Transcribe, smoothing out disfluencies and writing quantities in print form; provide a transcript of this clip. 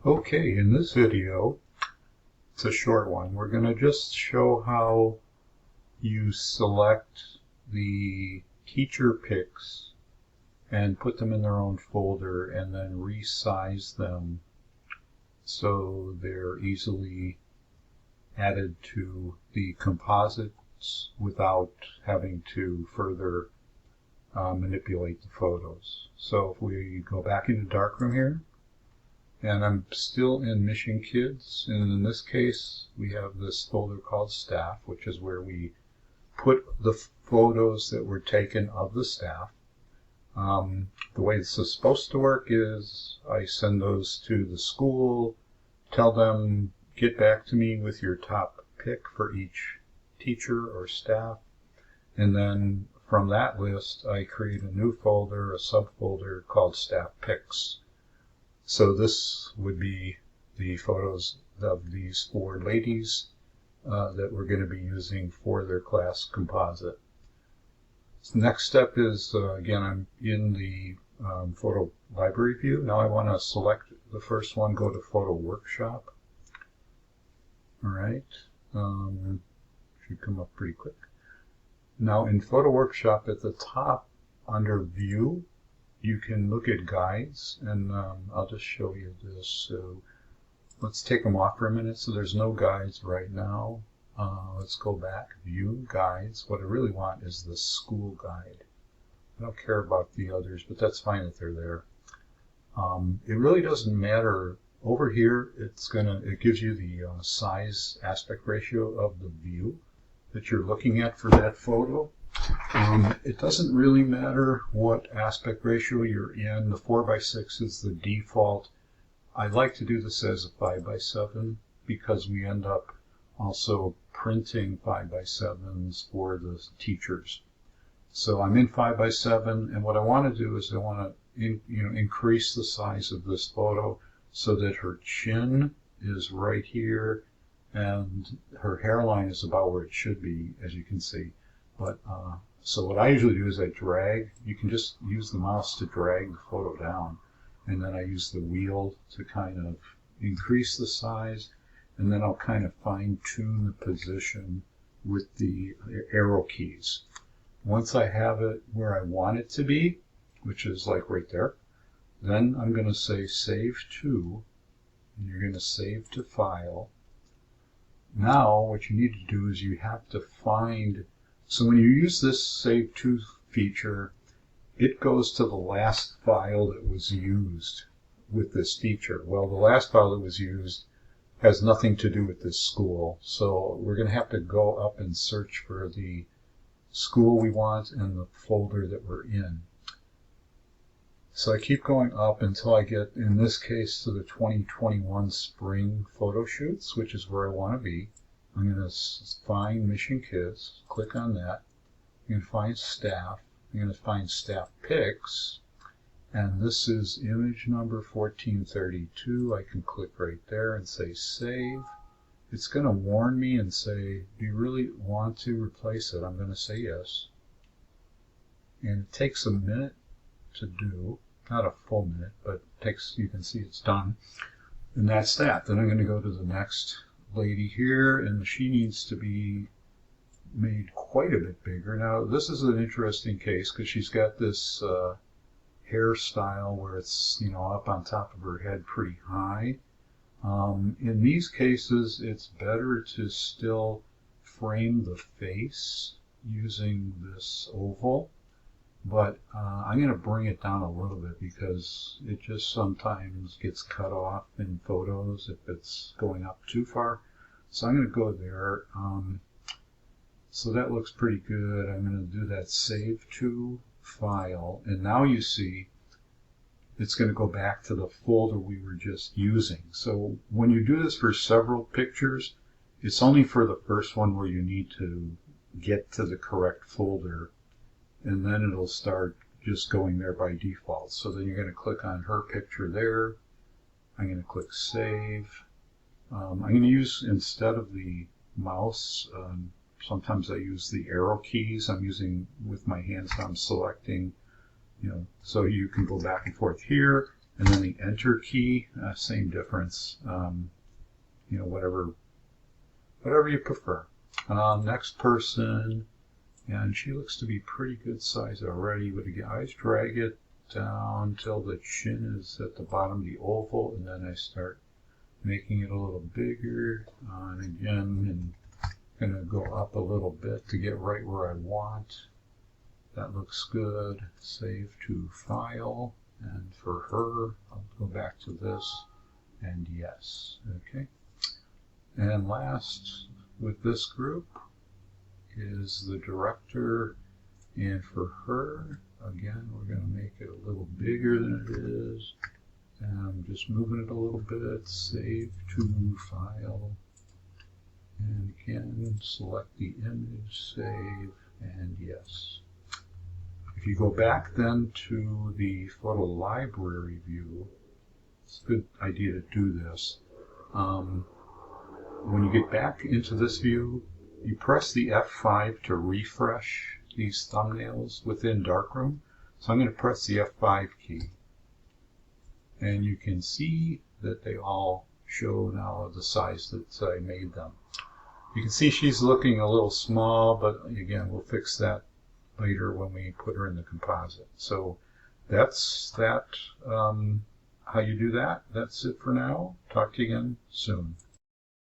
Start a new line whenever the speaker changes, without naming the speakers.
Okay, in this video, it's a short one, we're going to just show how you select the teacher pics and put them in their own folder and then resize them so they're easily added to the composites without having to further manipulate the photos. So if we go back into Darkroom here, and I'm still in Mission Kids, and in this case we have this folder called Staff, which is where we put the photos that were taken of the staff. The way this is supposed to work is I send those to the school, tell them get back to me with your top pick for each teacher or staff, and then from that list I create a new folder, a subfolder called Staff Pics. So this would be the photos of these 4 ladies that we're going to be using for their class composite. The next step is, again, I'm in the photo library view. Now I want to select the first one, go to Photo Workshop. All right, should come up pretty quick. Now in Photo Workshop at the top under View, you can look at guides, and I'll just show you this. So let's take them off for a minute. So there's no guides right now. Let's go back, View, Guides. What I really want is the school guide. I don't care about the others, but that's fine that they're there. It really doesn't matter. Over here, it gives you the size aspect ratio of the view that you're looking at for that photo. It doesn't really matter what aspect ratio you're in. The 4:6 is the default. I like to do this as a 5:7 because we end up also printing 5:7s for the teachers. So I'm in 5:7, and what I want to do is I want to increase the size of this photo so that her chin is right here and her hairline is about where it should be, as you can see. But so what I usually do is I drag. You can just use the mouse to drag the photo down, and then I use the wheel to kind of increase the size, and then I'll kind of fine-tune the position with the arrow keys. Once I have it where I want it to be, which is like right there, then I'm going to say Save To, and you're going to save to File. Now what you need to do is you have to find, so when you use this Save To feature, it goes to the last file that was used with this feature. Well, the last file that was used has nothing to do with this school, so we're going to have to go up and search for the school we want and the folder that we're in. So I keep going up until I get, in this case, to the 2021 spring photo shoots, which is where I want to be. I'm going to find Mission Kids, click on that. I'm going to find Staff. I'm going to find Staff Pics, and this is image number 1432. I can click right there and say Save. It's going to warn me and say, do you really want to replace it? I'm going to say yes. And it takes a minute to do. Not a full minute, but it takes, you can see it's done. And that's that. Then I'm going to go to the next lady here, and she needs to be made quite a bit bigger. Now, this is an interesting case because she's got this hairstyle where it's, up on top of her head pretty high. In these cases, it's better to still frame the face using this oval. But I'm going to bring it down a little bit because it just sometimes gets cut off in photos if it's going up too far. So I'm going to go there. So that looks pretty good. I'm going to do that Save To File. And now you see it's going to go back to the folder we were just using. So when you do this for several pictures, it's only for the first one where you need to get to the correct folder, and then it'll start just going there by default. So then you're going to click on her picture there. I'm going to click Save. I'm going to use, instead of the mouse, sometimes I use the arrow keys. I'm using with my hands, I'm selecting, so you can go back and forth here. And then the enter key, same difference. You know, whatever you prefer. Next person, and she looks to be pretty good size already, but again, I just drag it down till the chin is at the bottom of the oval, and then I start making it a little bigger. And again, I'm going to go up a little bit to get right where I want. That looks good. Save to file, and for her, I'll go back to this, and yes, okay. And last, with this group, is the director, and for her, again, we're going to make it a little bigger than it is, and I'm just moving it a little bit. Save to file, and again, select the image, save, and yes. If you go back then to the photo library view, it's a good idea to do this. When you get back into this view, you press the F5 to refresh these thumbnails within Darkroom. So I'm going to press the F5 key. And you can see that they all show now the size that I made them. You can see she's looking a little small, but again, we'll fix that later when we put her in the composite. So that's that. How you do that. That's it for now. Talk to you again soon.